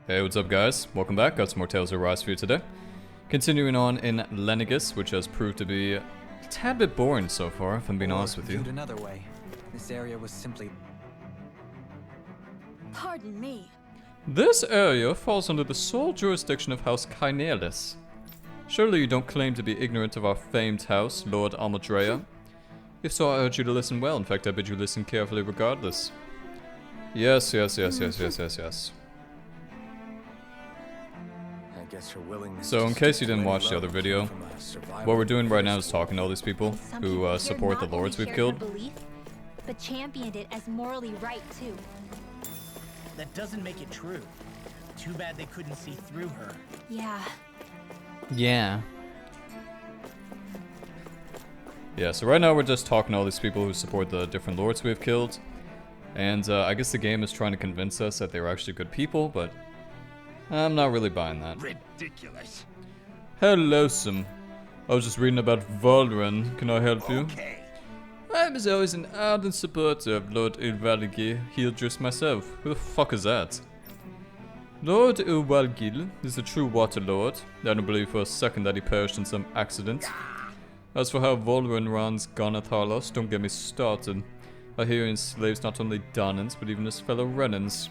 Hey, what's up guys? Welcome back. Got some more Tales of Arise for you today. Continuing on in Lenegus, which has proved to be a tad bit boring so far, if I'm being honest with you. Viewed another way, this area was simply... Pardon me. This area falls under the sole jurisdiction of House Kynaelis. Surely you don't claim to be ignorant of our famed house, Lord Almodrea? If so, I urge you to listen well. In fact, I bid you listen carefully regardless. Yes. So, in case you didn't watch the other video, what we're doing right now is talking to all these people who support the lords we've killed. Belief, but championed it as morally right too. That doesn't make it true. Too bad they couldn't see through her. Yeah. Yeah, so right now we're just talking to all these people who support the different lords we've killed. And I guess the game is trying to convince us that they were actually good people, but I'm not really buying that. Ridiculous. Hello, Sim. I was just reading about Volren. Can I help you? Okay. I was always an ardent supporter of Lord Ilvalgi, Hildress myself. Who the fuck is that? Lord Ilvalgil is the true Water Lord. I don't believe for a second that he perished in some accident. As for how Volren runs Gonatharlos, don't get me started. I hear he enslaves not only Dahnans, but even his fellow Renans.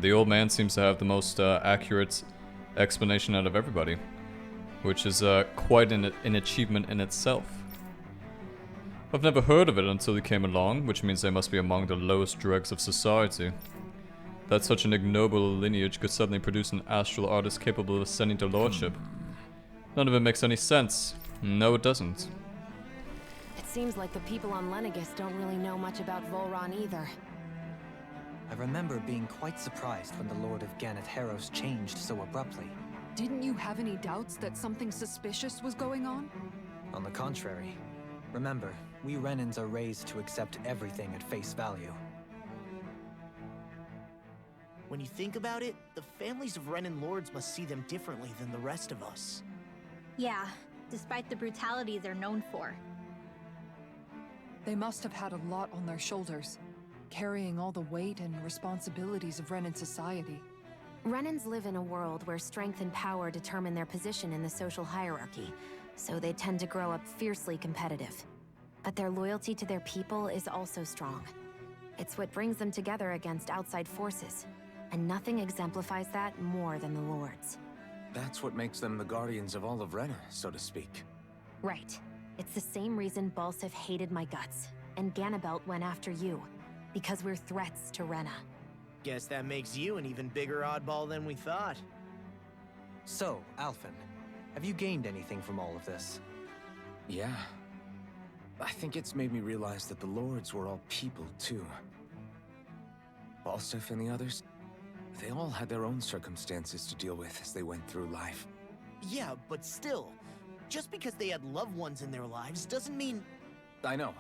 The old man seems to have the most accurate explanation out of everybody, which is quite an achievement in itself. I've never heard of it until he came along, which means they must be among the lowest dregs of society. That such an ignoble lineage could suddenly produce an astral artist capable of ascending to lordship. None of it makes any sense. No, it doesn't. It seems like the people on Lenegus don't really know much about Volron either. I remember being quite surprised when the Lord of Ganatheros changed so abruptly. Didn't you have any doubts that something suspicious was going on? On the contrary. Remember, we Renans are raised to accept everything at face value. When you think about it, the families of Renan lords must see them differently than the rest of us. Yeah, despite the brutality they're known for. They must have had a lot on their shoulders, carrying all the weight and responsibilities of Renan society. Renans live in a world where strength and power determine their position in the social hierarchy, so they tend to grow up fiercely competitive. But their loyalty to their people is also strong. It's what brings them together against outside forces, and nothing exemplifies that more than the lords. That's what makes them the guardians of all of Rena, so to speak. Right. It's the same reason Balsif hated my guts, and Ganabelt went after you. Because we're threats to Rena. Guess that makes you an even bigger oddball than we thought. So, Alphen, have you gained anything from all of this? Yeah. I think it's made me realize that the lords were all people, too. Balsif and the others, they all had their own circumstances to deal with as they went through life. Yeah, but still, just because they had loved ones in their lives doesn't mean... I know.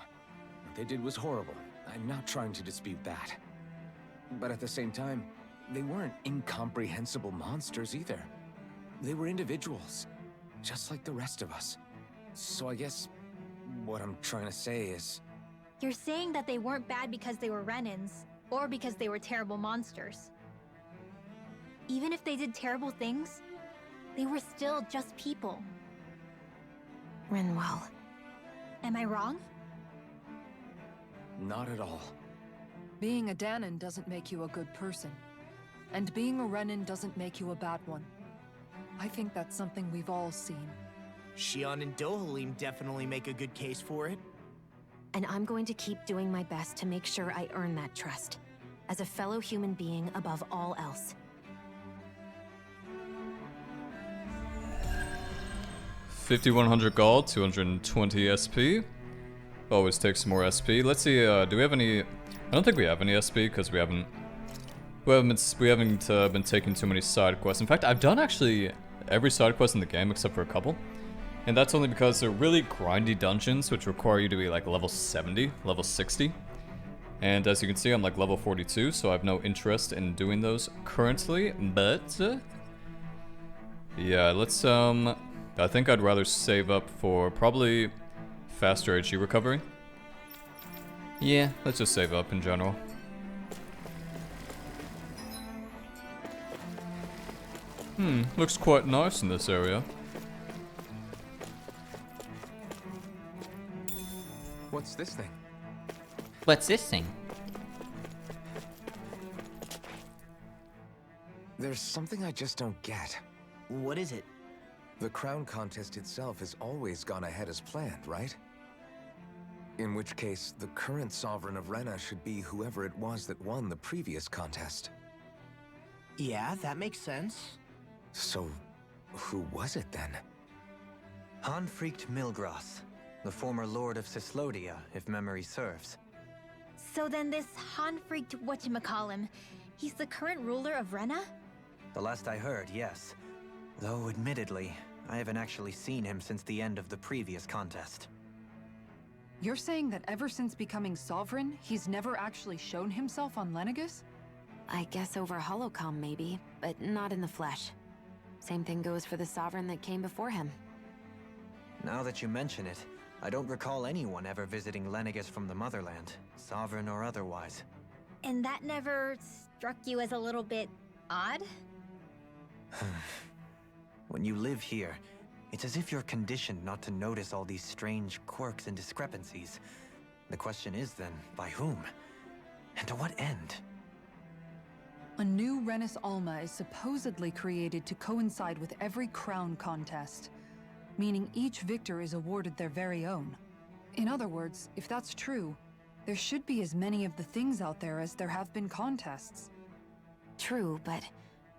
What they did was horrible. I'm not trying to dispute that. But at the same time, they weren't incomprehensible monsters either. They were individuals, just like the rest of us. So I guess what I'm trying to say is... You're saying that they weren't bad because they were Renans, or because they were terrible monsters. Even if they did terrible things, they were still just people. Rinwell. Am I wrong? Not at all. Being a Dahnan doesn't make you a good person. And being a Renan doesn't make you a bad one. I think that's something we've all seen. Shion and Dohalim definitely make a good case for it. And I'm going to keep doing my best to make sure I earn that trust. As a fellow human being above all else. 5100 gold, 220 SP. Always takes some more SP. Let's see, do we have any... I don't think we have any SP because we haven't been taking too many side quests. In fact, I've done actually every side quest in the game except for a couple. And that's only because they're really grindy dungeons which require you to be like level 70, level 60. And as you can see, I'm like level 42, so I have no interest in doing those currently, but... yeah, let's, I think I'd rather save up for probably faster HE recovery. Yeah, let's just save up in general. Looks quite nice in this area. What's this thing? What's this thing? There's something I just don't get. What is it? The crown contest itself has always gone ahead as planned, right? In which case, the current sovereign of Rena should be whoever it was that won the previous contest. Yeah, that makes sense. So, who was it then? Hanfried Milgras, the former lord of Cislodia, if memory serves. So then this Hanfried whatchamacallem, he's the current ruler of Rena? The last I heard, yes. Though, admittedly, I haven't actually seen him since the end of the previous contest. You're saying that ever since becoming sovereign, he's never actually shown himself on Lenegus? I guess over holocom maybe, but not in the flesh. Same thing goes for the sovereign that came before him. Now that you mention it, I don't recall anyone ever visiting Lenegus from the motherland, sovereign or otherwise. And that never struck you as a little bit odd? When you live here, it's as if you're conditioned not to notice all these strange quirks and discrepancies. The question is then, by whom? And to what end? A new Renis Alma is supposedly created to coincide with every crown contest, meaning each victor is awarded their very own. In other words, if that's true, there should be as many of the things out there as there have been contests. True, but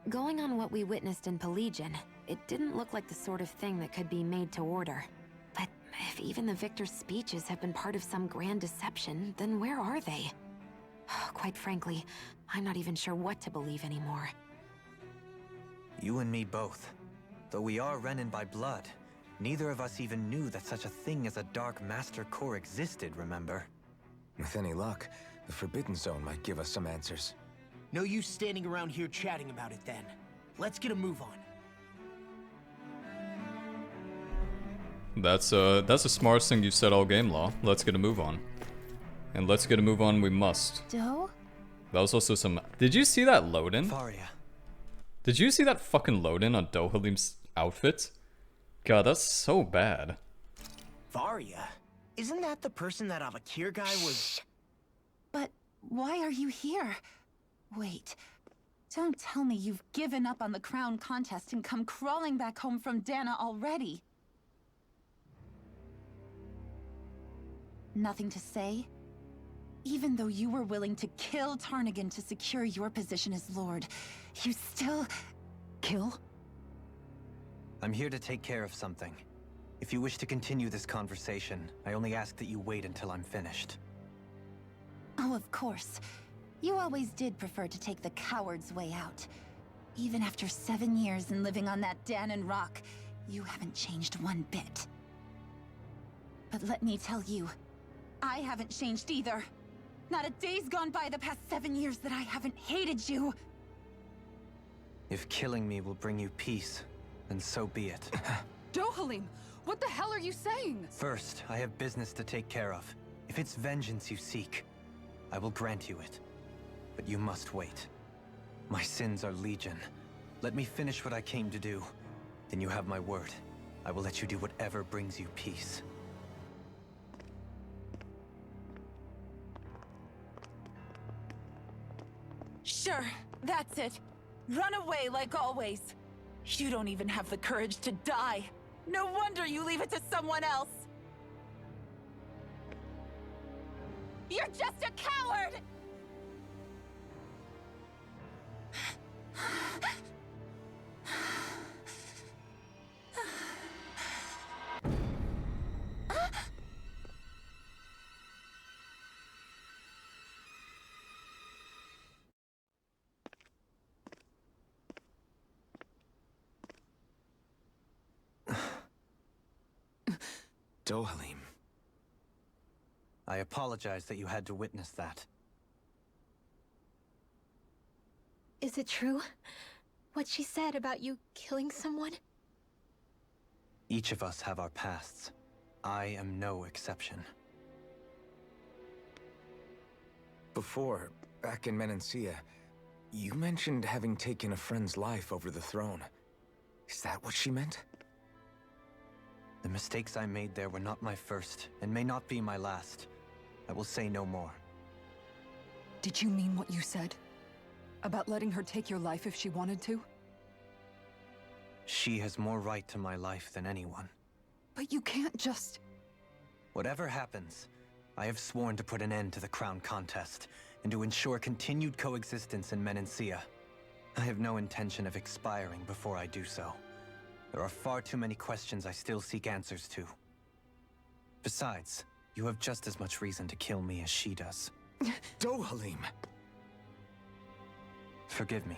going on what we witnessed in Pelagian, it didn't look like the sort of thing that could be made to order. But if even the victor's speeches have been part of some grand deception, then where are they? Quite frankly, I'm not even sure what to believe anymore. You and me both. Though we are Renin by blood, neither of us even knew that such a thing as a Dark Master Core existed, remember? With any luck, the Forbidden Zone might give us some answers. No use standing around here chatting about it then. Let's get a move on. That's the smartest thing you've said all game, Law. Let's get a move on. And let's get a move on we must. Doe? That was also some... Did you see that load-in? Faria. Did you see that fucking load-in on Dohalim's outfit? God, that's so bad. Varia? Isn't that the person that Avakir guy was... But why are you here? Wait, don't tell me you've given up on the crown contest and come crawling back home from Dahna already. Nothing to say? Even though you were willing to kill Tarnigan to secure your position as Lord, you still... kill? I'm here to take care of something. If you wish to continue this conversation, I only ask that you wait until I'm finished. Oh, of course. You always did prefer to take the coward's way out. Even after 7 years and living on that Dahnan rock, you haven't changed one bit. But let me tell you, I haven't changed either. Not a day's gone by the past 7 years that I haven't hated you. If killing me will bring you peace, then so be it. Dohalim, what the hell are you saying? First, I have business to take care of. If it's vengeance you seek, I will grant you it. But you must wait. My sins are legion. Let me finish what I came to do. Then you have my word. I will let you do whatever brings you peace. Sure, that's it. Run away like always. You don't even have the courage to die. No wonder you leave it to someone else. You're just a coward! Dohalim. I apologize that you had to witness that. Is it true? What she said about you killing someone? Each of us have our pasts. I am no exception. Before, back in Menancia, you mentioned having taken a friend's life over the throne. Is that what she meant? The mistakes I made there were not my first, and may not be my last. I will say no more. Did you mean what you said? About letting her take your life if she wanted to? She has more right to my life than anyone. But you can't just... Whatever happens, I have sworn to put an end to the crown contest, and to ensure continued coexistence in Menancia. I have no intention of expiring before I do so. There are far too many questions I still seek answers to. Besides, you have just as much reason to kill me as she does. Dohalim! Forgive me.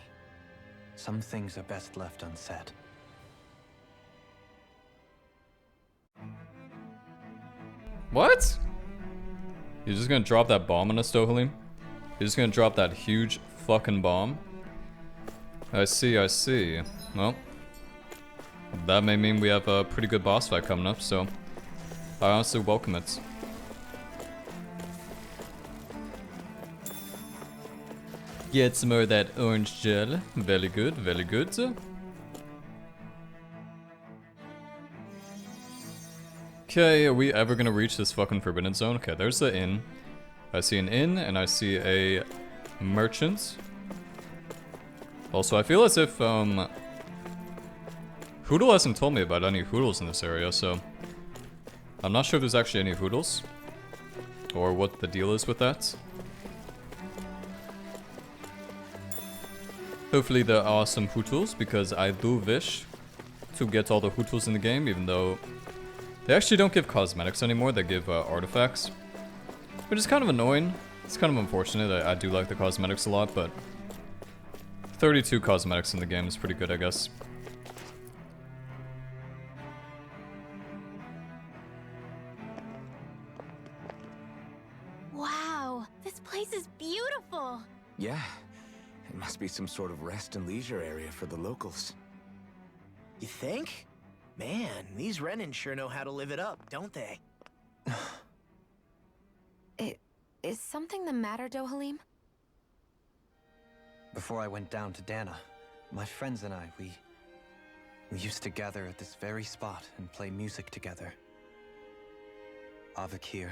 Some things are best left unsaid. What? You're just gonna drop that bomb on us, Dohalim? You're just gonna drop that huge fucking bomb? I see, I see. Well, that may mean we have a pretty good boss fight coming up, so I honestly welcome it. Get some more of that orange gel. Very good, very good. Okay, are we ever gonna reach this fucking forbidden zone? Okay, there's the inn. I see an inn, and I see a merchant. Also, I feel as if, Hoodle hasn't told me about any Hoodles in this area, so... I'm not sure if there's actually any Hoodles. Or what the deal is with that. Hopefully there are some Hootles, because I do wish to get all the Hootles in the game, even though... They actually don't give cosmetics anymore, they give artifacts. Which is kind of annoying. It's kind of unfortunate. I do like the cosmetics a lot, but... 32 cosmetics in the game is pretty good, I guess. Wow, this place is beautiful. Yeah. It must be some sort of rest and leisure area for the locals. You think? Man, these Renin sure know how to live it up, don't they? Is something the matter, Dohalim? Before I went down to Dahna, my friends and I, we used to gather at this very spot and play music together. Avakir,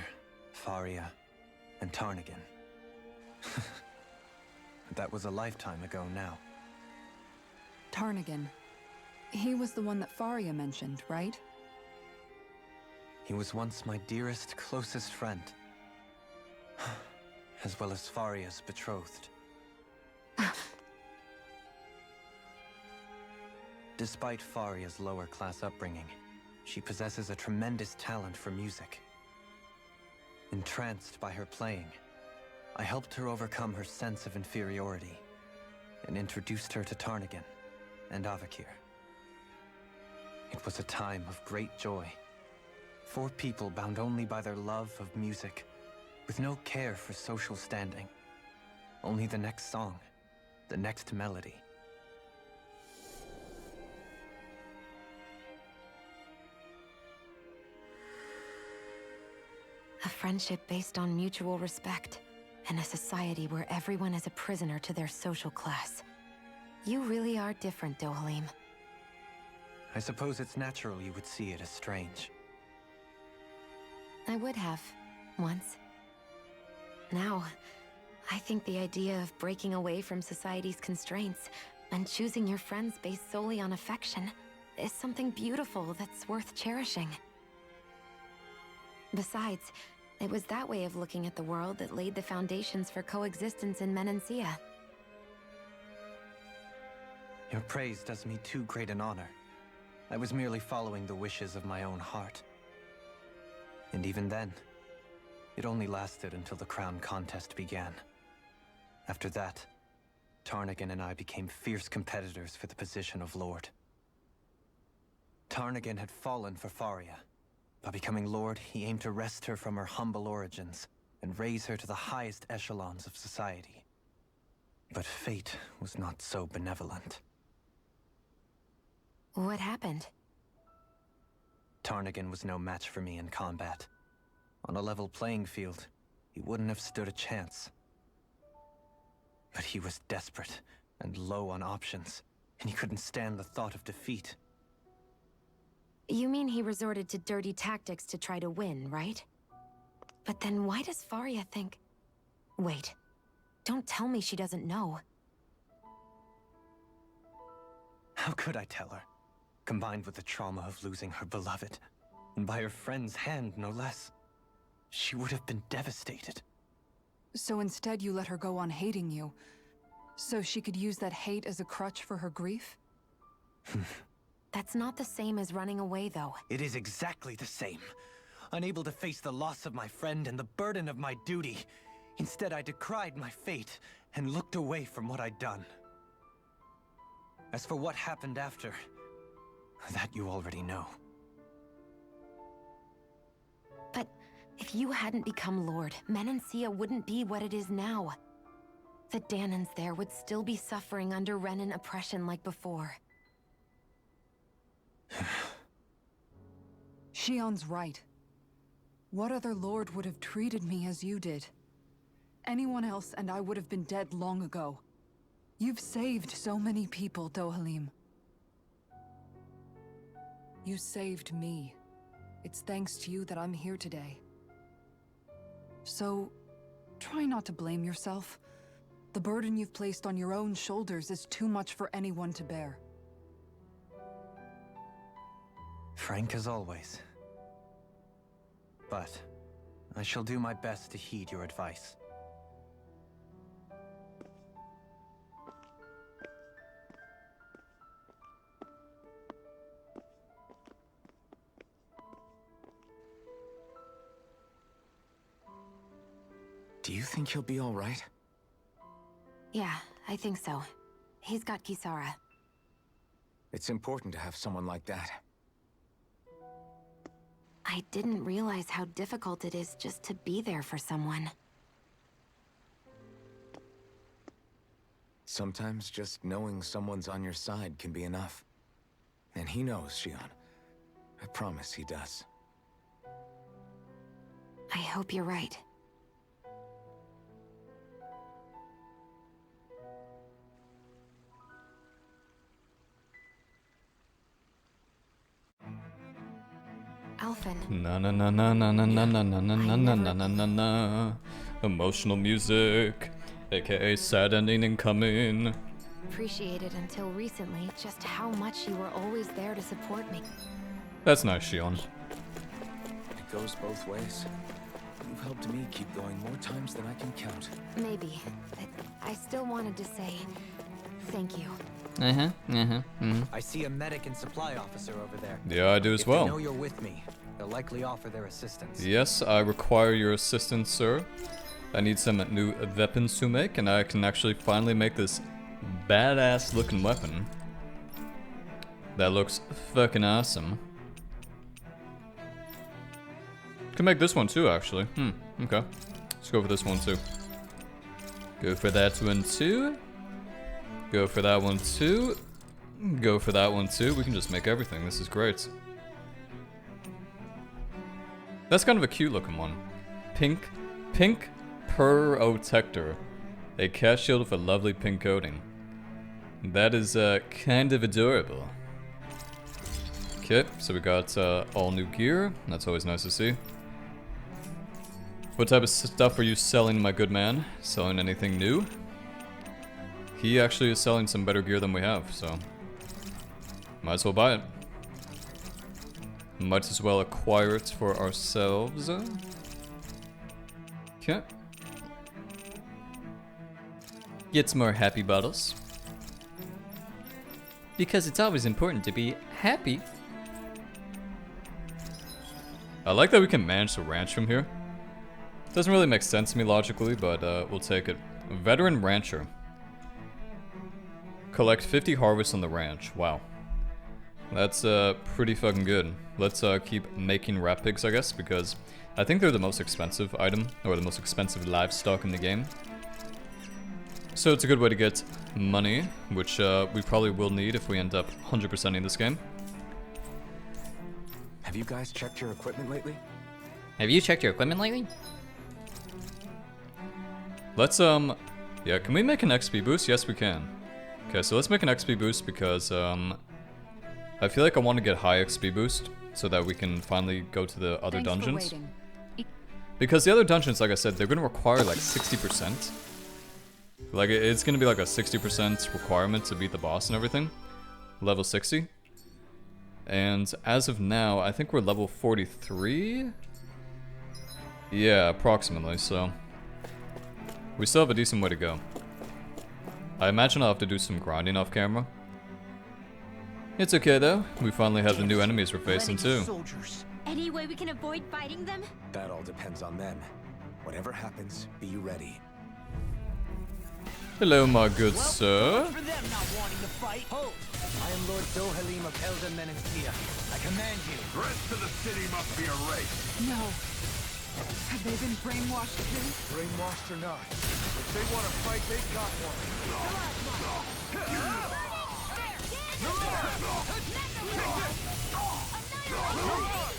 Faria, and Tarnagan. That was a lifetime ago now. Tarnagan. He was the one that Faria mentioned, right? He was once my dearest, closest friend. As well as Faria's betrothed. Despite Faria's lower class upbringing, she possesses a tremendous talent for music. Entranced by her playing, I helped her overcome her sense of inferiority and introduced her to Tarnagan and Avakir. It was a time of great joy. 4 people bound only by their love of music, with no care for social standing. Only the next song, the next melody. A friendship based on mutual respect, and a society where everyone is a prisoner to their social class. You really are different, Dohalim. I suppose it's natural you would see it as strange. I would have, once. Now, I think the idea of breaking away from society's constraints and choosing your friends based solely on affection is something beautiful that's worth cherishing. Besides, it was that way of looking at the world that laid the foundations for coexistence in Menancia. Your praise does me too great an honor. I was merely following the wishes of my own heart. And even then, it only lasted until the crown contest began. After that, Tarnagan and I became fierce competitors for the position of Lord. Tarnagan had fallen for Faria. By becoming Lord, he aimed to wrest her from her humble origins and raise her to the highest echelons of society. But fate was not so benevolent. What happened? Tarnagan was no match for me in combat. On a level playing field, he wouldn't have stood a chance. But he was desperate and low on options, and he couldn't stand the thought of defeat, You mean he resorted to dirty tactics to try to win, right? But then why does Faria think... Wait. Don't tell me she doesn't know. How could I tell her? Combined with the trauma of losing her beloved, and by her friend's hand, no less. She would have been devastated. So instead you let her go on hating you, so she could use that hate as a crutch for her grief? That's not the same as running away, though. It is exactly the same. Unable to face the loss of my friend and the burden of my duty. Instead, I decried my fate and looked away from what I'd done. As for what happened after, that you already know. But if you hadn't become Lord, Menancia wouldn't be what it is now. The Danans there would still be suffering under Renan oppression like before. Shion's right. What other lord would have treated me as you did? Anyone else and I would have been dead long ago. You've saved so many people, Dohalim. You saved me. It's thanks to you that I'm here today. So, try not to blame yourself. The burden you've placed on your own shoulders is too much for anyone to bear. Frank as always. But I shall do my best to heed your advice. Do you think he'll be all right? Yeah, I think so. He's got Kisara. It's important to have someone like that. I didn't realize how difficult it is just to be there for someone. Sometimes just knowing someone's on your side can be enough. And he knows, Shion. I promise he does. I hope you're right. Alphen. Na na na na na na na na na na na na na na na na. Emotional music, aka sad ending incoming. Appreciated until recently just how much you were always there to support me. That's nice, Shion. It goes both ways. You've helped me keep going more times than I can count. Maybe, but I still wanted to say thank you. I see a medic and supply officer over there. Yeah, I do as well. If they know you're with me, they'll likely offer their assistance. Yes, I require your assistance, sir. I need some new weapons to make, and I can actually finally make this badass looking weapon. That looks fucking awesome. Can make this one too, actually. Okay. Let's go for this one too. Go for that one too. Go for that one too. Go for that one too. We can just make everything. This is great. That's kind of a cute looking one. Pink Protector. A cast shield with a lovely pink coating. That is kind of adorable. Okay, so we got all new gear. That's always nice to see. What type of stuff are you selling, my good man? Selling anything new? He actually is selling some better gear than we have, so might as well buy it. Might as well acquire it for ourselves. Okay. Get some more happy bottles. Because it's always important to be happy. I like that we can manage the ranch from here. Doesn't really make sense to me logically, but we'll take it. Veteran Rancher. Collect 50 harvests on the ranch. Wow. That's pretty fucking good. Let's keep making rat pigs, I guess, because I think they're the most expensive item, or the most expensive livestock in the game. So it's a good way to get money, which we probably will need if we end up 100%ing this game. Have you guys checked your equipment lately? Have you checked your equipment lately? Let's, yeah, can we make an XP boost? Yes, we can. Okay, so let's make an XP boost because, I feel like I want to get high XP boost so that we can finally go to the other Thanks for dungeons. waiting. Because the other dungeons, like I said, they're going to require like 60%. Like, it's going to be like a 60% requirement to beat the boss and everything. Level 60. And as of now, I think we're level 43? Yeah, approximately, so... we still have a decent way to go. I imagine I'll have to do some grinding off camera. It's okay though, we finally have the new enemies we're facing too. Soldiers. Any way we can avoid fighting them? That all depends on them. Whatever happens, be ready. Hello, my good sir. For them not wanting to fight. Hold! I am Lord Dohalim of Elda Menencia. I command you. The rest of the city must be erased. No. Have they been brainwashed too? Brainwashed or not, if they want to fight, they got one.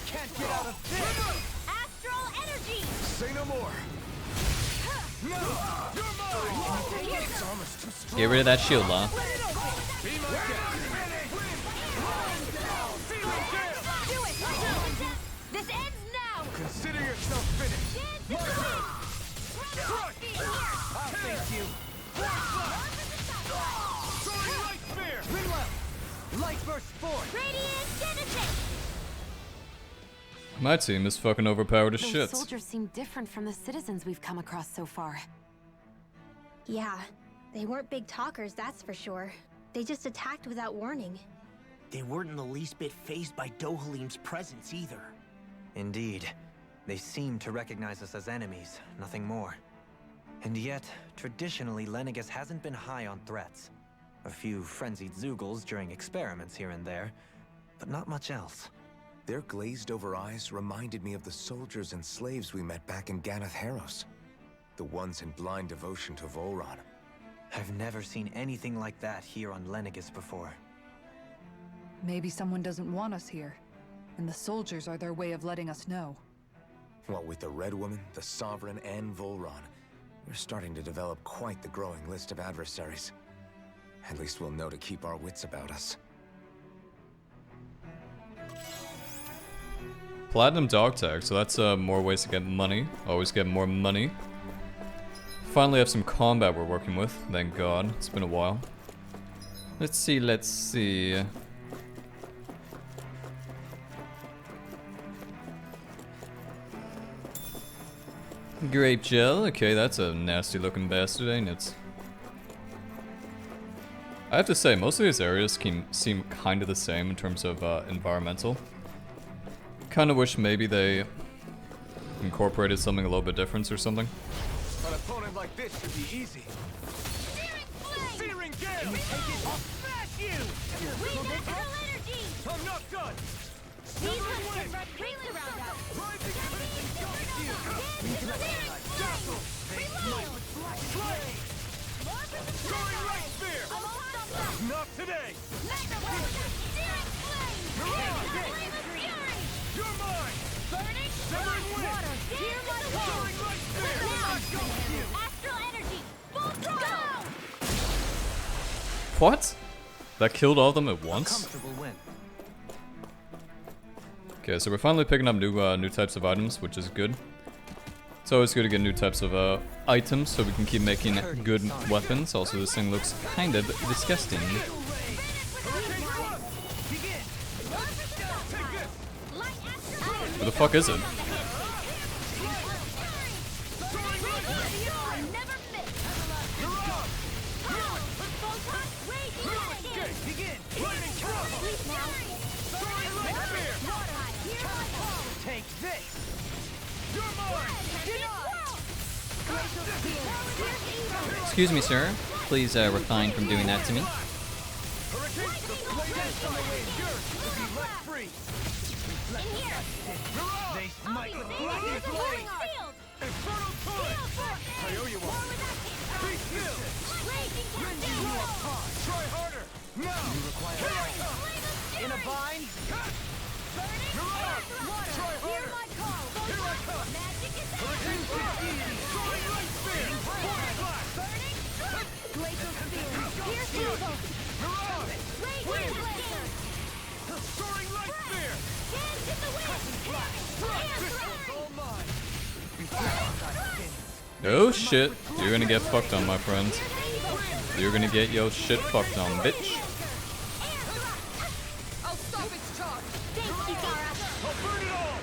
Can't get out of this! Astral energy! Say no more. It's almost too strong. Get rid of that shield, Law. Be my guest. Do it! This ends now! Consider yourself finished. I'll face you. Soaring light spear. Rinwell! Light burst forth! Radiant Genesis! My team is fucking overpowered as Those shit. soldiers seem different from the citizens we've come across so far. Yeah, they weren't big talkers, that's for sure. They just attacked without warning. They weren't in the least bit fazed by Dohalim's presence either. Indeed. They seem to recognize us as enemies, nothing more. And yet, traditionally, Lenegis hasn't been high on threats. A few frenzied Zeugles during experiments here and there, but not much else. Their glazed-over eyes reminded me of the soldiers and slaves we met back in Ganath Haros. The ones in blind devotion to Volron. I've never seen anything like that here on Lenegis before. Maybe someone doesn't want us here, and the soldiers are their way of letting us know. What with the Red Woman, the Sovereign, and Volron, we're starting to develop quite the growing list of adversaries. At least we'll know to keep our wits about us. Platinum dog tag, so that's more ways to get money. Always get more money. Finally have some combat we're working with, thank god. It's been a while. Let's see, let's see. Grape gel, okay, that's a nasty looking bastard, ain't it? I have to say, most of these areas seem kind of the same in terms of environmental. Kind of wish maybe they incorporated something a little bit different or something. An opponent like this should be easy. Searing gale. Can you take it? I'll smash you! Astral energy! I'm not done. These ones can run quickly around us! Rising crimson jumps you. Dazzle! Soaring light spear. Not today. You're mine. Burning Severing wind. Hear my call! Soaring light spear. Astral energy! Full throttle! What? That killed all of them at once? Comfortable win. Okay, so we're finally picking up new types of items, which is good. It's always good to get new types of items so we can keep making good weapons. Also, this thing looks kind of disgusting. What the fuck is it? Take this! Excuse me, sir. Please refrain from doing that to me. They smite with blinding blade! Infernal time. I owe you one. Be still. Try harder. Now. Here I come. In a bind? You're up. Try harder. Here I come. Hurricane Spear. Soaring light spear. Force blast. You're up. Wind. Soaring light spear! Hands in the wind! Oh shit, you're gonna get fucked on, my friend. You're gonna get your shit fucked on, bitch. I'll stop its charge! Thank you, Gara! I'll burn it all!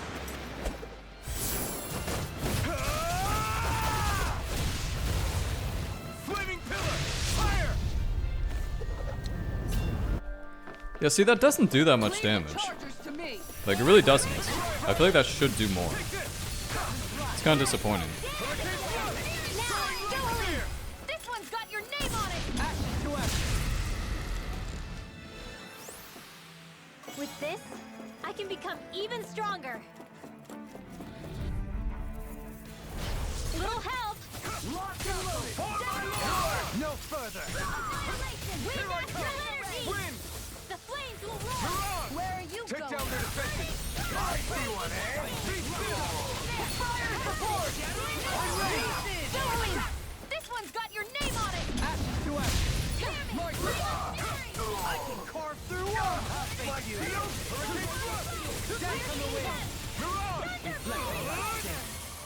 Flaming pillar! Fire! Yeah, see, that doesn't do that much damage. Like, it really doesn't. I feel like that should do more. It's kind of disappointing. This one's got your name on it! With this, I can become even stronger. Little help! No further! Wind astral energy! Wind! The flames will roar! Where are you Take going? down their defenses! I see one, eh? Be still! Fire support! I'm ready! Billowing! This one's got your name on it! I can carve through one! Thank you! Death from the wind!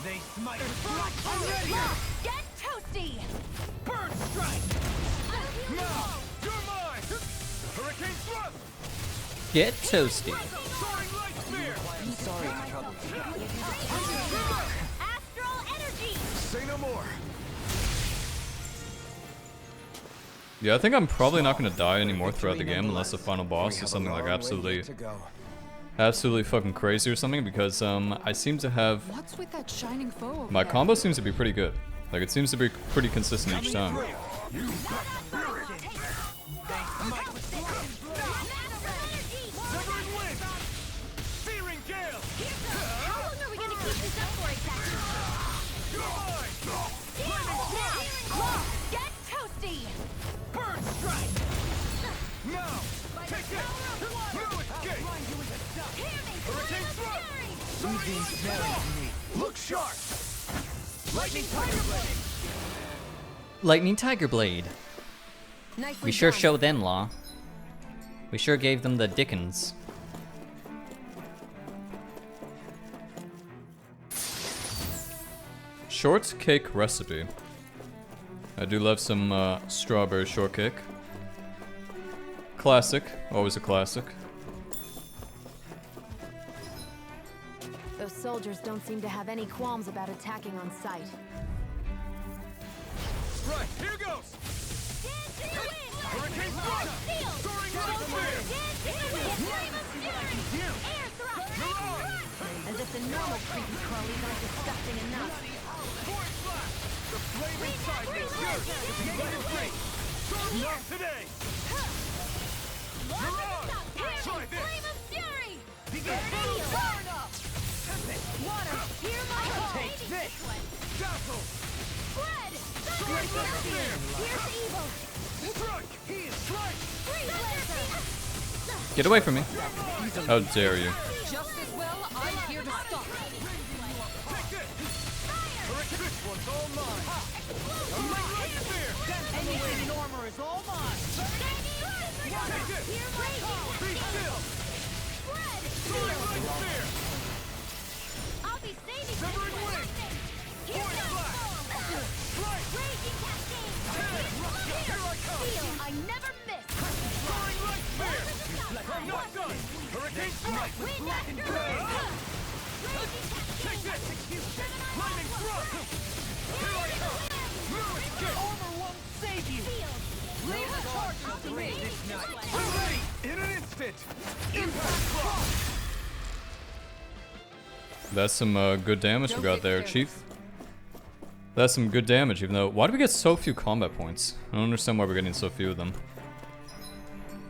They smite! I'm ready! Get toasty! Bird strike! Now! You're mine! Hurricane thrust! Get toasty. Soaring light spear! I'm sorry to trouble you. Astral energy! Say no more! Yeah, I think I'm probably not gonna die anymore throughout the game unless the final boss is something like absolutely fucking crazy or something, because I seem to have What's with that shining foe over my there? combo seems to be pretty good. Like, it seems to be pretty consistent each time. Severing wind! Searing gale! How long are we gonna keep this up for exactly? You're mine! Get toasty! Bird strike! Now! Take it! No escape! Hurricane thrust! Look sharp! Lightning tiger blade! Lightning Tiger Blade. We sure showed them law. We sure gave them the Dickens. Shortcake recipe. I do love some strawberry shortcake. Classic, always a classic. Those soldiers don't seem to have any qualms about attacking on sight. Right, here goes! Hurricane thrust! Soaring light spear! As if the normal creepy crawlies aren't disgusting enough. Force blast! The flame inside me is yours! If you let it free! Not today! You're on! Try this! Begin! Burn up! Water, hear my call! Take this! Dazzle! Blood! Soaring light spear! Here's evil! Strike! Heal! Strike! Freeze laser! Get away from me. How dare you. Just as well, I'm here to stop. Take this! Hurricane! This one's all mine! Soaring light spear! Anything Normer is all mine. Take it! Be still! Soaring light spear! I'll be saving Severing wind! Force blast! Strike! Raging cascade! Here I come! I never miss! Soaring light spear! I'm not done! Hurricane strike! Wind after Take this! Lightning thrust! Here I come! No escape! Armor won't save you. Leave the charges to me! I'm ready! In an instant! Impact cross! That's some good damage we got there, Chief. That's some good damage, even though... Why do we get so few combat points? I don't understand why we're getting so few of them.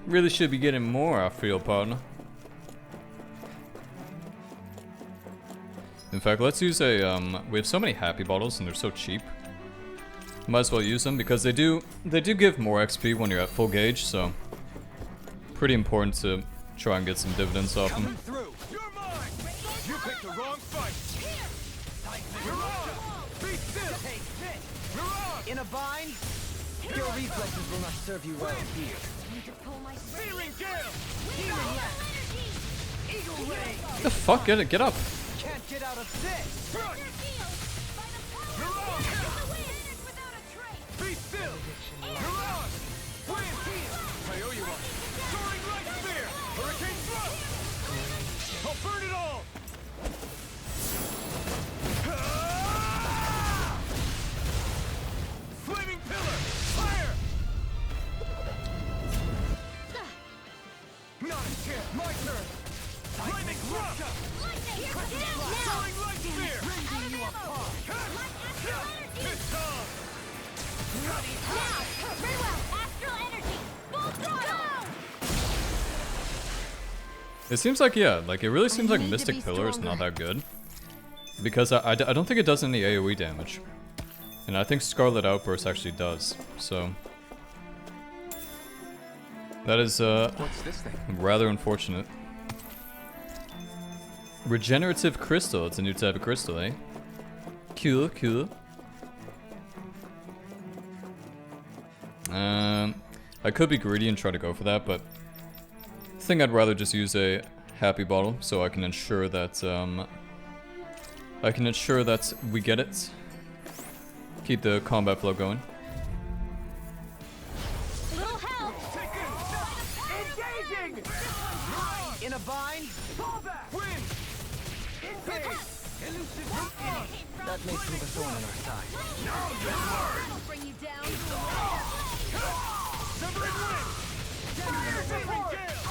Really should be getting more, I feel, partner. In fact, let's use a, we have so many happy bottles and they're so cheap. Might as well use them because they do give more XP when you're at full gauge, so pretty important to try and get some dividends off them. Coming through! You're mine! You picked the wrong fight! You're on! Be still! You're on! In a bind? Your reflexes will not serve you well here. Searing gale! Healing left! The fuck? Get up. Can't get out of this! Be still! You're on! Win! I owe you one! Soaring right spear! Hurricane thrust! I'll burn it all! Flaming pillar! Fire! Not a chance! My turn! Lightning thrust! Soaring right spear! Rending you apart. It's on! Now! Very well! Astral energy! Full throttle! It seems like, yeah, like it really seems like need to Mystic be Pillar is not stronger. that good. Because I don't think it does any AoE damage. And I think Scarlet Outburst actually does, so... That is, What's this thing? rather unfortunate. Regenerative Crystal, it's a new type of crystal, eh? Cool, cool. I could be greedy and try to go for that, but I think I'd rather just use a happy bottle so I can ensure that we get it. Keep the combat flow going. Little help! Engaging! In a bind? Fallback! Win! That may prove a thorn in our side. I'll bring you down. Severing wind! Severing gale!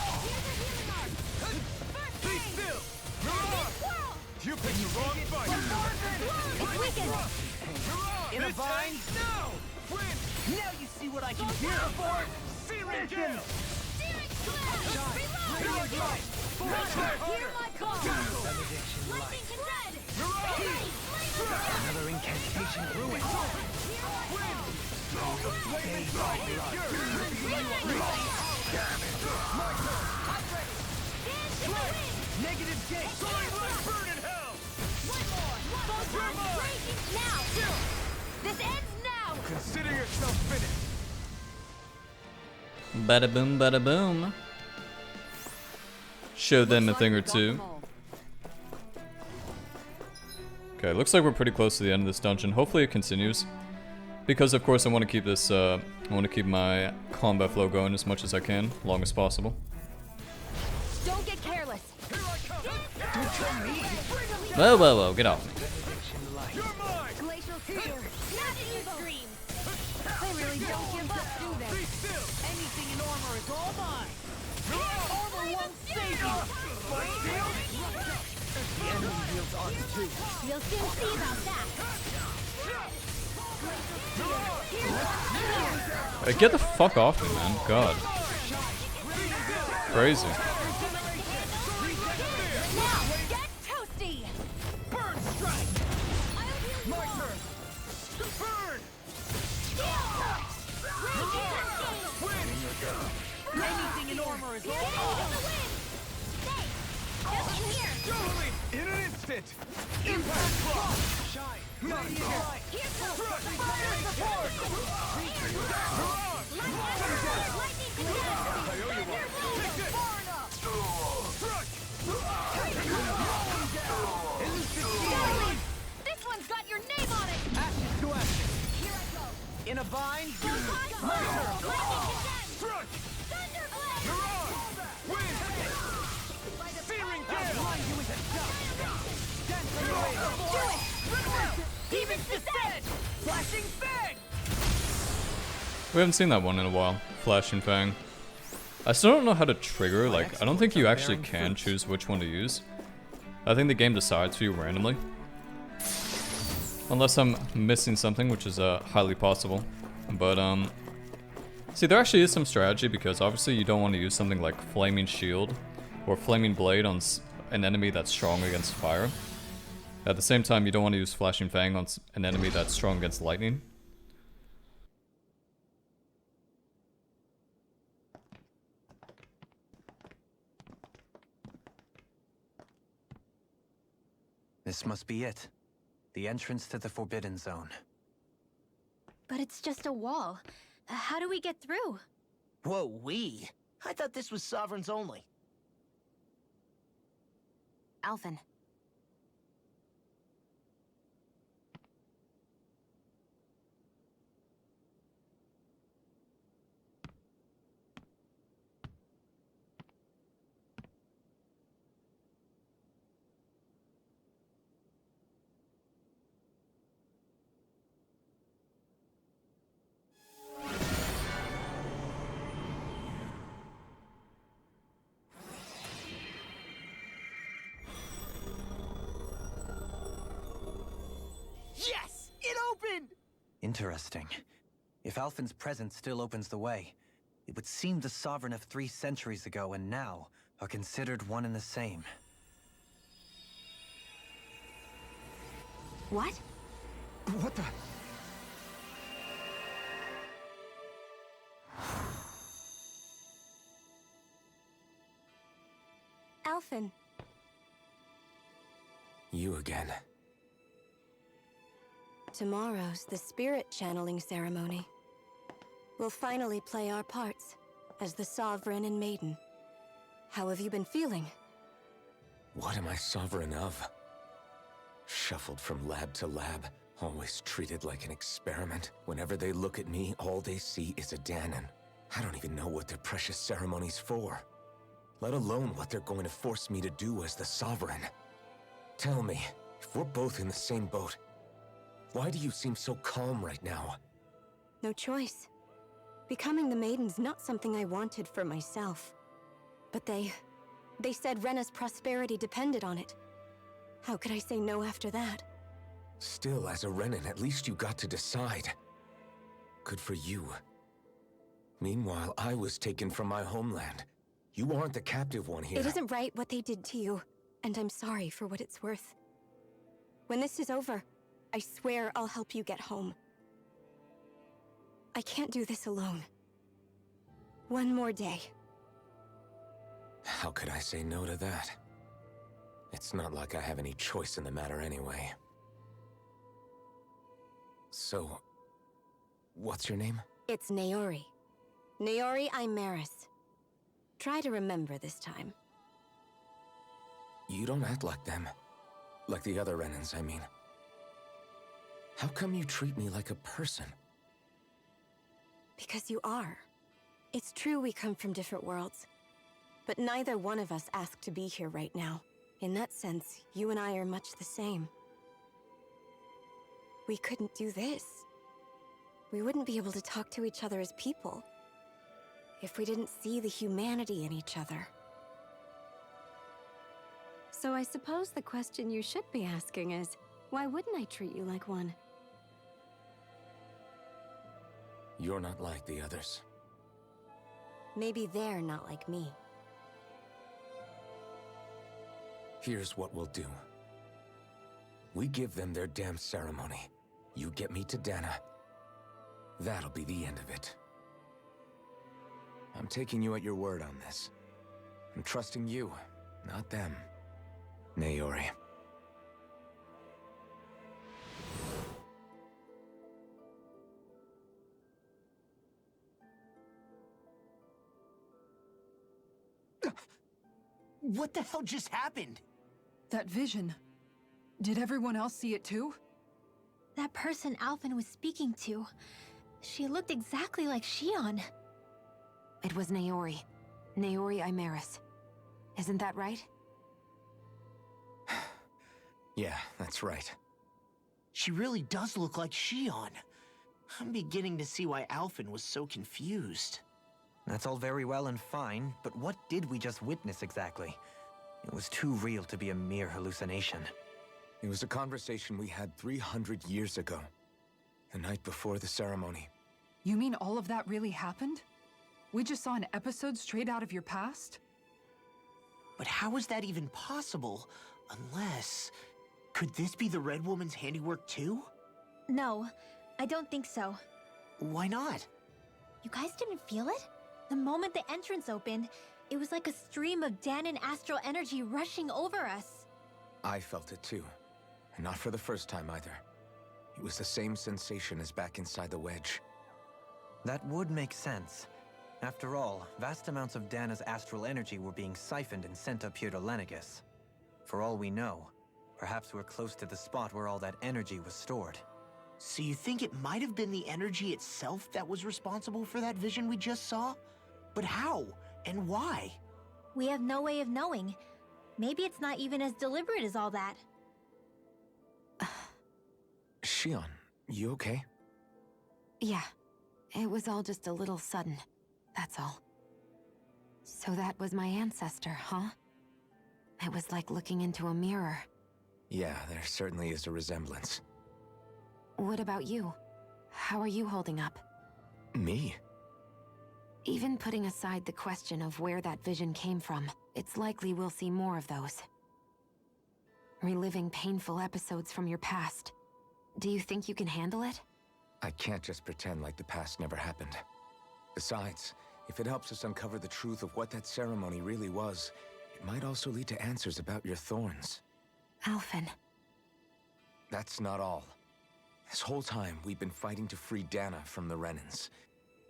Be still! You're on! You picked the wrong fight! It's weakened! You're on! In a It's bind? ends now! Win! Now you see what I can do! Searing gale! Reload! Hear my call! Benediction Lightning light. to red! Another incantation ruin. Negative gate. Soaring like burn in hell! Now! This ends now! Consider yourself finished! Bada boom, bada boom. Show them a thing or two. Okay, looks like we're pretty close to the end of this dungeon. Hopefully it continues. Because of course I want to keep this, I want to keep my combat flow going as much as I can, long as possible. Don't get careless! Whoa, whoa, whoa, get off me. You're mine! Glacial spear! Snapping you dreams! They really don't give up, do Be they? still! Anything in armor is all mine. Armor won't save you! The enemy wields odds too. We'll soon see about that! Hey, get the fuck off me, man. God. Crazy. Now, get toasty! Burn strike! My turn! Burn! Anything in armor is all mine. Totally! In an instant! Impact block! Shine! Radiant light! Thrust! Fire support! I owe you one! Take this! Thrust! This one's got your name on it! Ashes to ashes. Here I go! In a bind? Thrust! You're on! Win! Searing gale! Demons descend! Flashing fang! We haven't seen that one in a while. Flash and Fang. I still don't know how to trigger, like, I don't think you actually can choose which one to use. I think the game decides for you randomly. Unless I'm missing something, which is highly possible. But, see, there actually is some strategy, because obviously you don't want to use something like Flaming Shield or Flaming Blade on an enemy that's strong against fire. At the same time, you don't want to use Flashing Fang on an enemy that's strong against lightning. This must be it. The entrance to the Forbidden Zone. But it's just a wall. How do we get through? Whoa, we? I thought this was sovereigns only. Alphen. Yes! It opened! Interesting. If Alphen's presence still opens the way, it would seem the Sovereign of 3 centuries ago and now are considered one and the same. What? What the? Alphen. You again. Tomorrow's the spirit channeling ceremony. We'll finally play our parts as the Sovereign and Maiden. How have you been feeling? What am I sovereign of? Shuffled from lab to lab, always treated like an experiment. Whenever they look at me, all they see is a Dahnan. I don't even know what their precious ceremony's for, let alone what they're going to force me to do as the Sovereign. Tell me, if we're both in the same boat, why do you seem so calm right now? No choice. Becoming the Maiden's not something I wanted for myself. But they said Rena's prosperity depended on it. How could I say no after that? Still, as a Renan, at least you got to decide. Good for you. Meanwhile, I was taken from my homeland. You aren't the captive one here. It isn't right what they did to you, and I'm sorry for what it's worth. When this is over, I swear I'll help you get home. I can't do this alone. One more day. How could I say no to that? It's not like I have any choice in the matter anyway. So, what's your name? It's NAORI. NAORI Imaris. Try to remember this time. You don't act like them. Like the other Renans, I mean. How come you treat me like a person? Because you are. It's true we come from different worlds. But neither one of us asked to be here right now. In that sense, you and I are much the same. We couldn't do this. We wouldn't be able to talk to each other as people if we didn't see the humanity in each other. So I suppose the question you should be asking is, why wouldn't I treat you like one? You're not like the others. Maybe they're not like me. Here's what we'll do. We give them their damn ceremony. You get me to Dahna. That'll be the end of it. I'm taking you at your word on this. I'm trusting you, not them. NAORI. What the hell just happened? That vision. Did everyone else see it too? That person Alphen was speaking to, she looked exactly like Shion. It was NAORI. NAORI Imaris. Isn't that right? Yeah, that's right. She really does look like Shion. I'm beginning to see why Alphen was so confused. That's all very well and fine, but what did we just witness exactly? It was too real to be a mere hallucination. It was a conversation we had 300 years ago. The night before the ceremony. You mean all of that really happened? We just saw an episode straight out of your past? But how is that even possible? Unless... Could this be the Red Woman's handiwork too? No, I don't think so. Why not? You guys didn't feel it? The moment the entrance opened, it was like a stream of Dahnan astral energy rushing over us. I felt it too. And not for the first time either. It was the same sensation as back inside the wedge. That would make sense. After all, vast amounts of Dahna's astral energy were being siphoned and sent up here to Lenegis. For all we know, perhaps we're close to the spot where all that energy was stored. So you think it might have been the energy itself that was responsible for that vision we just saw? But how? And why? We have no way of knowing. Maybe it's not even as deliberate as all that. Shion, you okay? Yeah, it was all just a little sudden. That's all. So that was my ancestor, huh? It was like looking into a mirror. Yeah, there certainly is a resemblance. What about you? How are you holding up? Me? Even putting aside the question of where that vision came from, it's likely we'll see more of those. Reliving painful episodes from your past. Do you think you can handle it? I can't just pretend like the past never happened. Besides, if it helps us uncover the truth of what that ceremony really was, it might also lead to answers about your thorns. Alphen. That's not all. This whole time, we've been fighting to free Dahna from the Renans.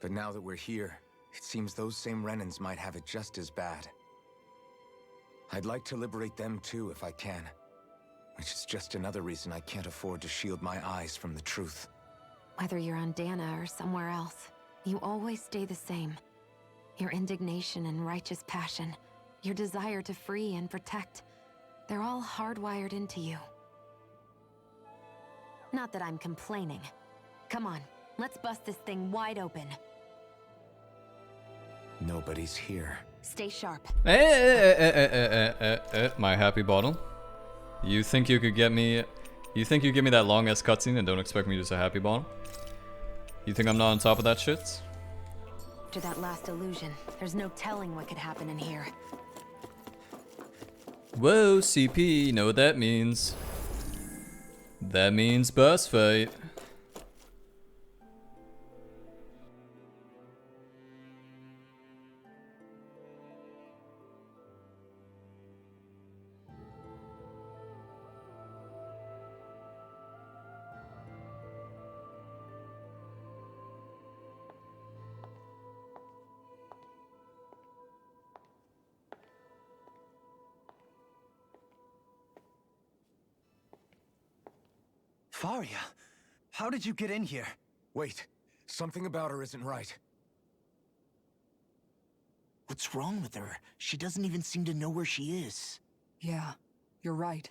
But now that we're here, it seems those same Renans might have it just as bad. I'd like to liberate them too if I can. Which is just another reason I can't afford to shield my eyes from the truth. Whether you're on Dahna or somewhere else, you always stay the same. Your indignation and righteous passion, your desire to free and protect, they're all hardwired into you. Not that I'm complaining. Come on, let's bust this thing wide open. Nobody's here. Stay sharp. My happy bottle. You think you could get me... You think you give me that long-ass cutscene and don't expect me to use a happy bottle? You think I'm not on top of that shit? After that last illusion, there's no telling what could happen in here. Whoa, CP, you know what that means. That means boss fight. Faria, how did you get in here? Wait, something about her isn't right. What's wrong with her? She doesn't even seem to know where she is. Yeah, you're right.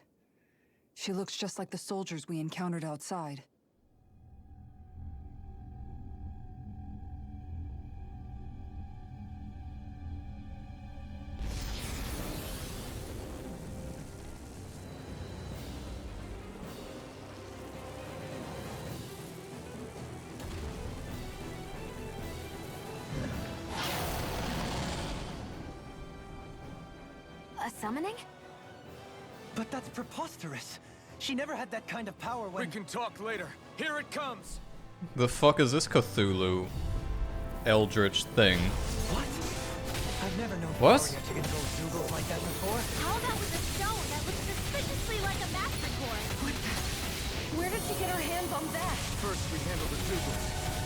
She looks just like the soldiers we encountered outside. A summoning? But that's preposterous. She never had that kind of power when... We can talk later. Here it comes! The fuck is this Cthulhu Eldritch thing? What? I've never known What? Faria to invoke Zugos like that before. How about with a stone that looks suspiciously like a master core? Where did she get her hands on that? First we handle the Zugos,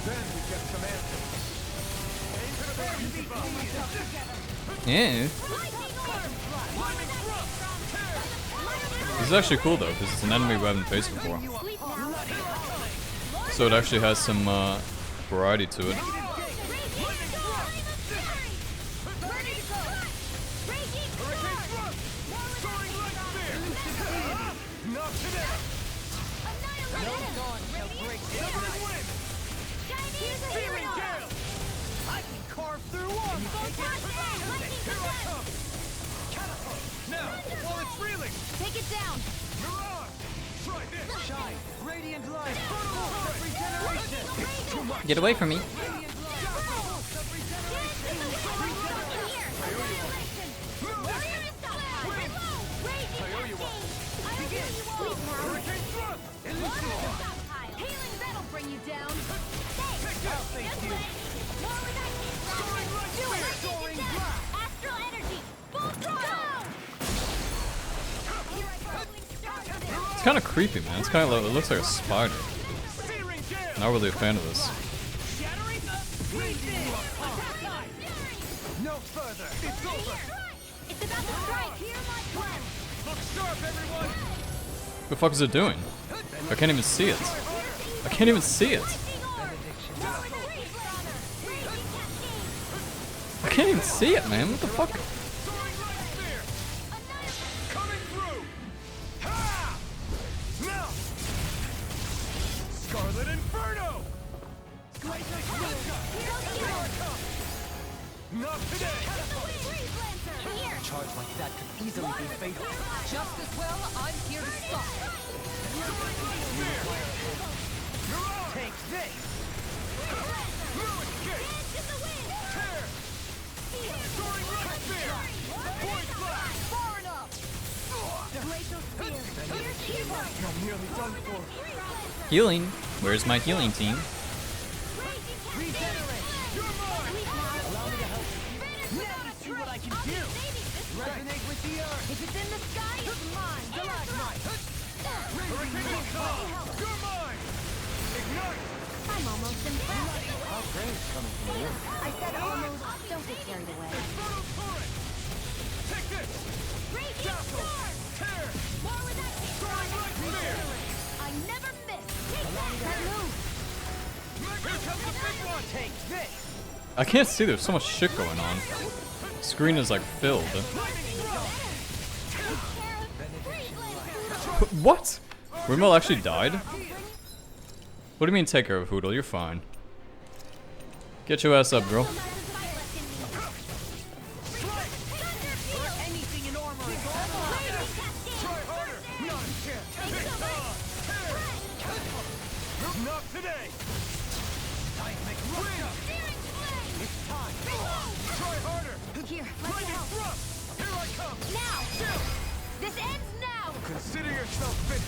then we get some answers. Yeah. This is actually cool though, because it's an enemy we haven't faced before. So it actually has some variety to it. I can carve through one! Now, while it's reeling! Take it down! Try this! Shine! Radiant light! Regeneration! Get away from me. Healing that'll bring you down. Astral energy! Full throttle! It's kind of creepy, man. It's kind of it looks like a spider. Not really a fan of this. No further! It's over! It's about to strike! Hear my plan! The fuck is it doing? I can't even see it. I can't even see it. I can't even see it, man. What the fuck? Scarlet Inferno! Not today! A charge like that could easily be fatal. Just as well, I'm here to stop it. Take this! No escape! Tear! Soaring right spear! Point blast! Far enough! I'm nearly done for. Healing. Where's my healing team? Regenerate! You're mine! Allow me to help you. Now see what I can do! Resonate with the earth! If it's in the sky, it's mine. Hurricane Calm! You're mine! Ignite! I'm almost impressed. How great coming from you. I said almost. Don't get carried away. Inferno turret! Take this! Radiant storm! Tear! More with that Soaring right spear! I never miss. Take that move. Here comes the big one! Take this! I can't see. There's so much shit going on. Screen is like filled. What? Windmill actually died? What do you mean take care of Hoodle? You're fine. Get your ass up, girl. Anything in armor is all mine! Try harder! Not a chance! It's on! Not today! Seismic win! It's time! Try harder! Here, let me help. Thrust! Here I come! Now! Chill! This ends now! Consider yourself finished!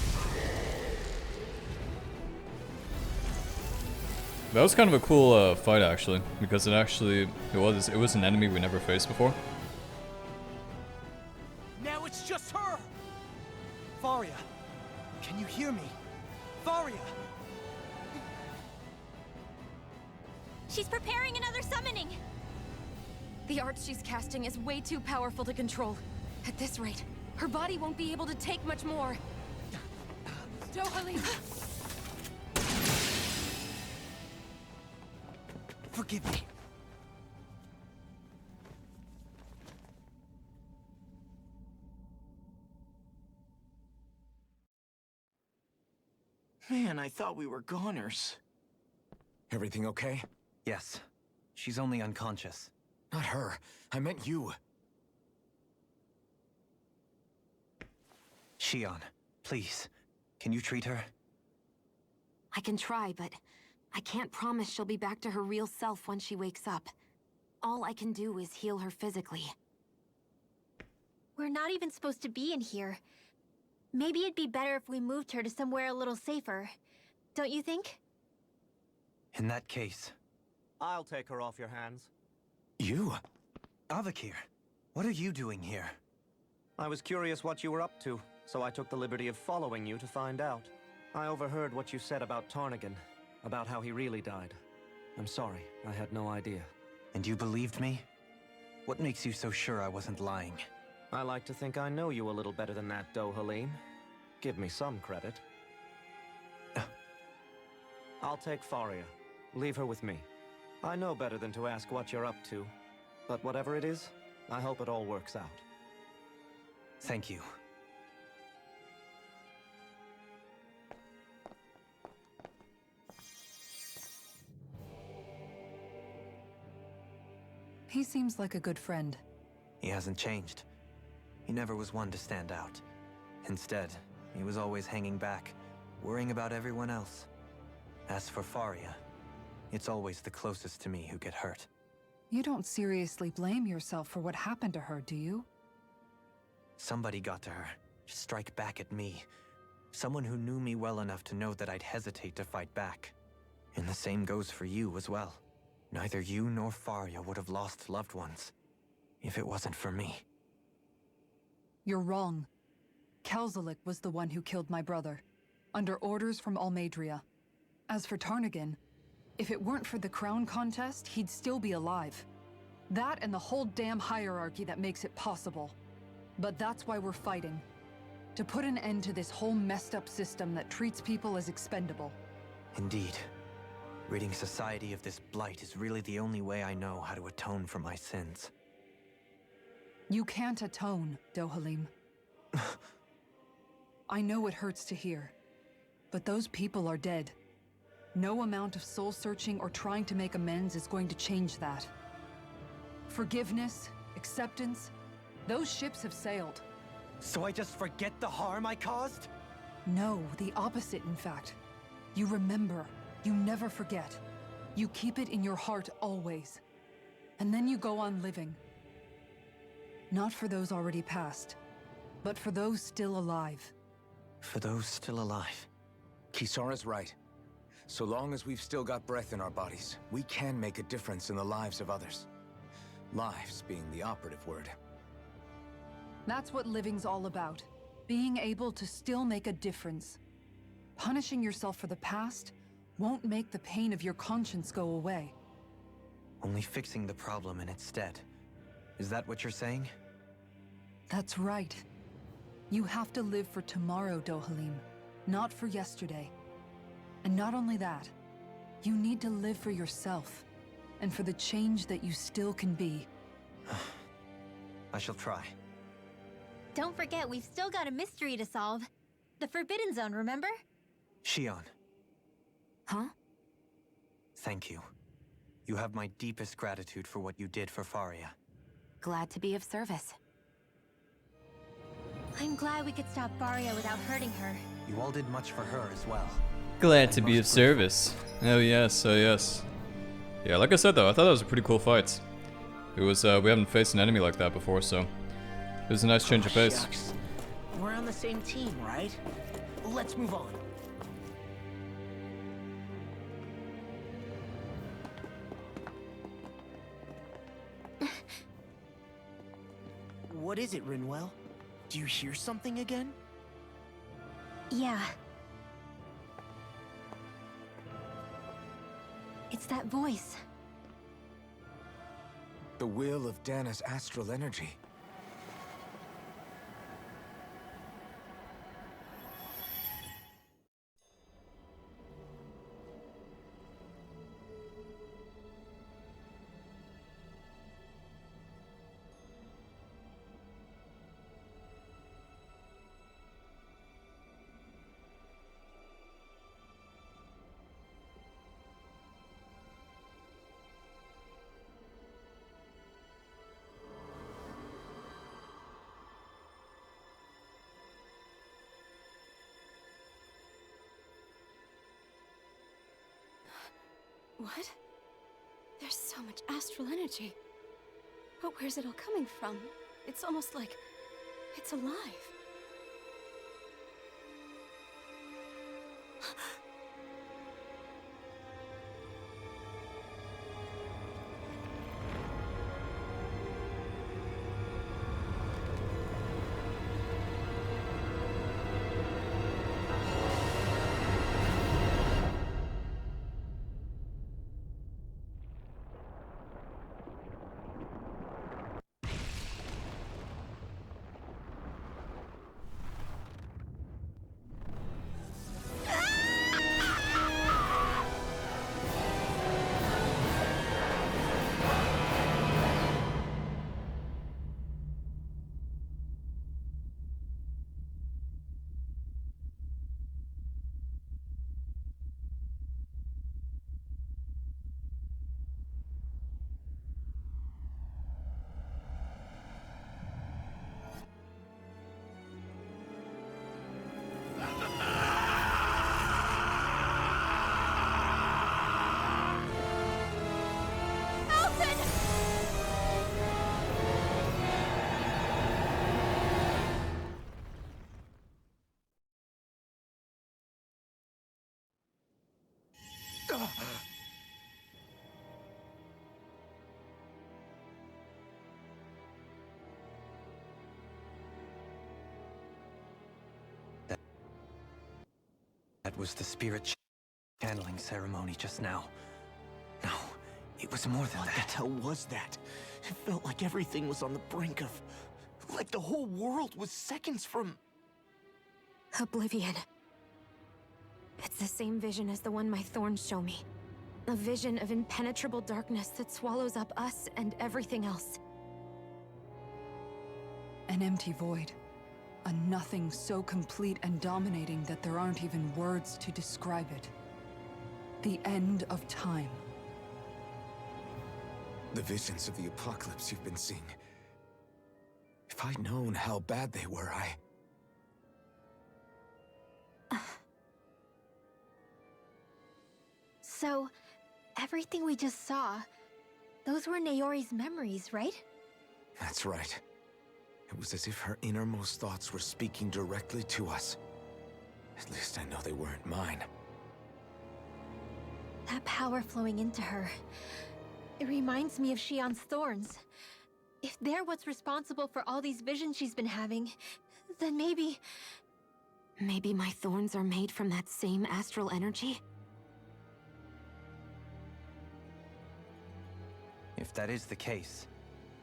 That was kind of a cool fight actually, because it was an enemy we never faced before. Now it's just her! Faria, can you hear me? Faria! She's preparing another summoning. The art she's casting is way too powerful to control. At this rate, her body won't be able to take much more. Dohalim! Forgive me. Man, I thought we were goners. Everything okay? Yes. She's only unconscious. Not her. I meant you. Shion, please. Can you treat her? I can try, but I can't promise she'll be back to her real self when she wakes up. All I can do is heal her physically. We're not even supposed to be in here. Maybe it'd be better if we moved her to somewhere a little safer. Don't you think? In that case... I'll take her off your hands. You? Avakir, what are you doing here? I was curious what you were up to, so I took the liberty of following you to find out. I overheard what you said about Tarnagan, about how he really died. I'm sorry, I had no idea. And you believed me? What makes you so sure I wasn't lying? I like to think I know you a little better than that, Dohalim. Give me some credit. I'll take Faria. Leave her with me. I know better than to ask what you're up to. But whatever it is, I hope it all works out. Thank you. He seems like a good friend. He hasn't changed. He never was one to stand out. Instead, he was always hanging back, worrying about everyone else. As for Faria, it's always the closest to me who get hurt. You don't seriously blame yourself for what happened to her, do you? Somebody got to her, to strike back at me. Someone who knew me well enough to know that I'd hesitate to fight back. And the same goes for you as well. Neither you nor Faria would have lost loved ones, if it wasn't for me. You're wrong. Kelzelik was the one who killed my brother, under orders from Almadria. As for Tarnagan, if it weren't for the crown contest, he'd still be alive. That and the whole damn hierarchy that makes it possible. But that's why we're fighting. To put an end to this whole messed up system that treats people as expendable. Indeed. Ridding society of this blight is really the only way I know how to atone for my sins. You can't atone, Dohalim. I know it hurts to hear, but those people are dead. No amount of soul-searching or trying to make amends is going to change that. Forgiveness, acceptance, those ships have sailed. So I just forget the harm I caused? No, the opposite, in fact. You remember. You never forget. You keep it in your heart always. And then you go on living. Not for those already past, but for those still alive. For those still alive. Kisara's right. So long as we've still got breath in our bodies, we can make a difference in the lives of others. Lives being the operative word. That's what living's all about. Being able to still make a difference. Punishing yourself for the past won't make the pain of your conscience go away. Only fixing the problem in its stead. Is that what you're saying? That's right. You have to live for tomorrow, Dohalim, not for yesterday. And not only that, you need to live for yourself, and for the change that you still can be. I shall try. Don't forget, we've still got a mystery to solve. The Forbidden Zone, remember? Shion. Huh? Thank you. You have my deepest gratitude for what you did for Faria. Glad to be of service. I'm glad we could stop Faria without hurting her. You all did much for her as well. Glad to be of service. Oh yes, oh yes. Yeah, like I said though, I thought that was a pretty cool fight. It was, we haven't faced an enemy like that before, so it was a nice change of pace. Shucks. We're on the same team, right? Let's move on. What is it, Rinwell? Do you hear something again? Yeah. It's that voice. The will of Dana's astral energy. What? There's so much astral energy. But where's it all coming from? It's almost like it's alive. That was the spirit channeling ceremony just now. No, it was more than What that. the hell was that? It felt like everything was on the brink of... like the whole world was seconds from... Oblivion. It's the same vision as the one my thorns show me. A vision of impenetrable darkness that swallows up us and everything else. An empty void. A nothing so complete and dominating that there aren't even words to describe it. The end of time. The visions of the apocalypse you've been seeing. If I'd known how bad they were, So, everything we just saw, those were NAORI's memories, right? That's right. It was as if her innermost thoughts were speaking directly to us. At least I know they weren't mine. That power flowing into her. It reminds me of Shion's thorns. If they're what's responsible for all these visions she's been having, then maybe... Maybe my thorns are made from that same astral energy? If that is the case,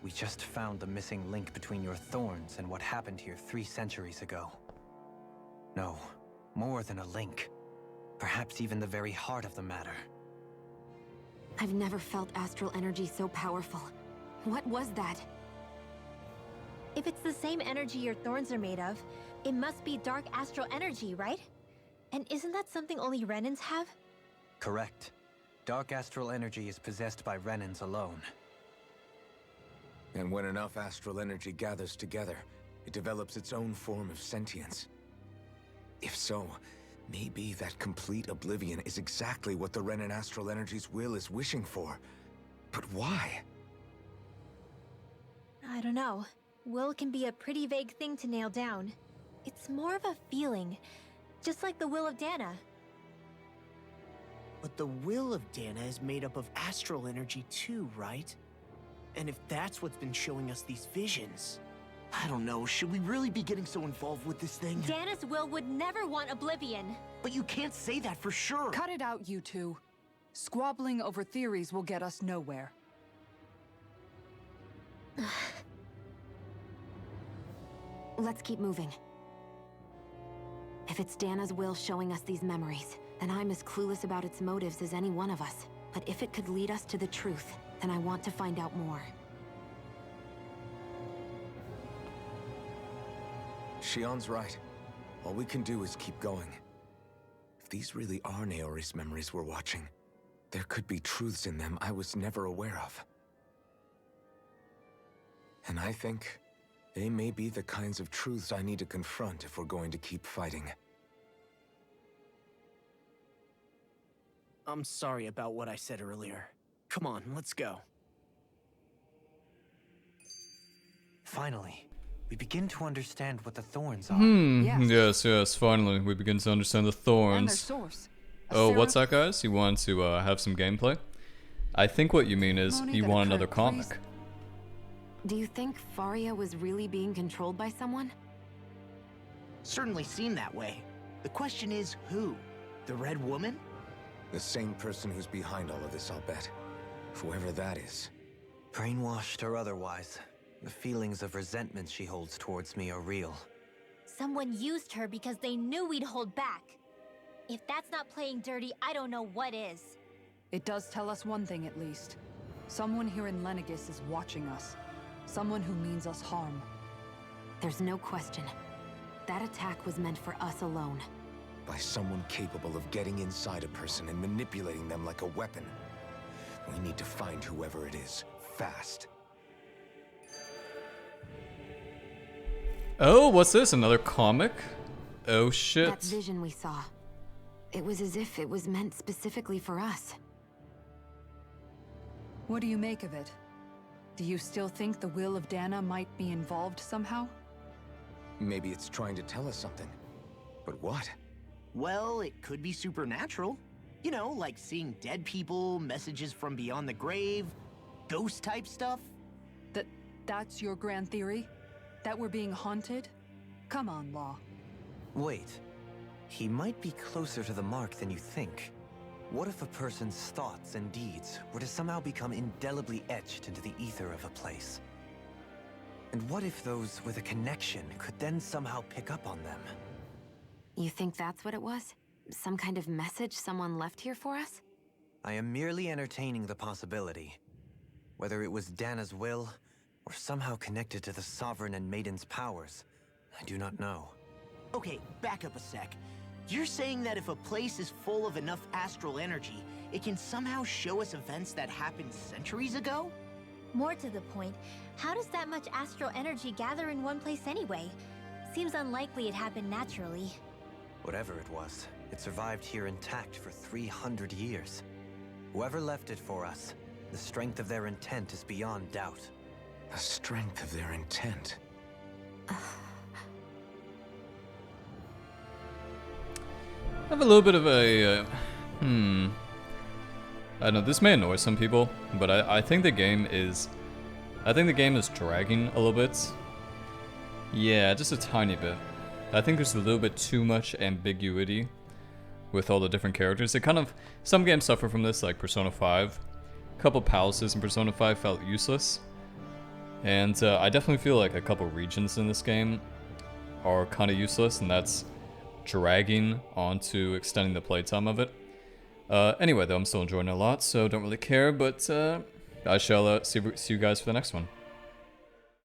we just found the missing link between your thorns and what happened here 3 centuries ago. No, more than a link. Perhaps even the very heart of the matter. I've never felt astral energy so powerful. What was that? If it's the same energy your thorns are made of, it must be dark astral energy, right? And isn't that something only Renans have? Correct. Dark astral energy is possessed by Renans alone. And when enough astral energy gathers together, it develops its own form of sentience. If so, maybe that complete oblivion is exactly what the Renan astral energy's will is wishing for. But why? I don't know. Will can be a pretty vague thing to nail down. It's more of a feeling, just like the will of Dahna. But the will of Dahna is made up of astral energy too, right? And if that's what's been showing us these visions... I don't know, should we really be getting so involved with this thing? Dahna's will would never want oblivion. But you can't say that for sure! Cut it out, you two. Squabbling over theories will get us nowhere. Let's keep moving. If it's Dahna's will showing us these memories, then I'm as clueless about its motives as any one of us. But if it could lead us to the truth, then I want to find out more. Shion's right. All we can do is keep going. If these really are NAORI's memories we're watching, there could be truths in them I was never aware of. And I think they may be the kinds of truths I need to confront if we're going to keep fighting. I'm sorry about what I said earlier. Come on, let's go. Finally, we begin to understand what the thorns are. Yes, finally, we begin to understand the And their thorns. source. Oh, what's that, guys? You want to have some gameplay? I think what you mean is Ceremony you that want another occurred comic. Do you think Faria was really being controlled by someone? Certainly seemed that way. The question is, who? The Red Woman? The same person who's behind all of this, I'll bet. Whoever that is. Brainwashed or otherwise, the feelings of resentment she holds towards me are real. Someone used her because they knew we'd hold back. If that's not playing dirty, I don't know what is. It does tell us one thing at least. Someone here in Lenegis is watching us. Someone who means us harm. There's no question. That attack was meant for us alone. By someone capable of getting inside a person and manipulating them like a weapon. We need to find whoever it is, fast. Oh, what's this? Another comic? Oh shit. That vision we saw. It was as if it was meant specifically for us. What do you make of it? Do you still think the will of Dahna might be involved somehow? Maybe it's trying to tell us something. But what? Well, it could be supernatural. You know, like seeing dead people, messages from beyond the grave, ghost-type stuff. That's your grand theory? That we're being haunted? Come on, Law. Wait. He might be closer to the mark than you think. What if a person's thoughts and deeds were to somehow become indelibly etched into the ether of a place? And what if those with a connection could then somehow pick up on them? You think that's what it was? Some kind of message someone left here for us? I am merely entertaining the possibility. Whether it was Dana's will, or somehow connected to the Sovereign and Maiden's powers, I do not know. Okay, back up a sec. You're saying that if a place is full of enough astral energy, it can somehow show us events that happened centuries ago? More to the point, how does that much astral energy gather in one place anyway? Seems unlikely it happened naturally. Whatever it was, it survived here intact for 300 years. Whoever left it for us, the strength of their intent is beyond doubt. The strength of their intent. I have a little bit of a, I know this may annoy some people, but I think the game is, dragging a little bit. Yeah, just a tiny bit. I think there's a little bit too much ambiguity with all the different characters. It kind of, some games suffer from this, like Persona 5. A couple palaces in Persona 5 felt useless. And I definitely feel like a couple regions in this game are kind of useless, and that's dragging onto extending the playtime of it. Anyway, though, I'm still enjoying it a lot, so don't really care, but I shall see you guys for the next one.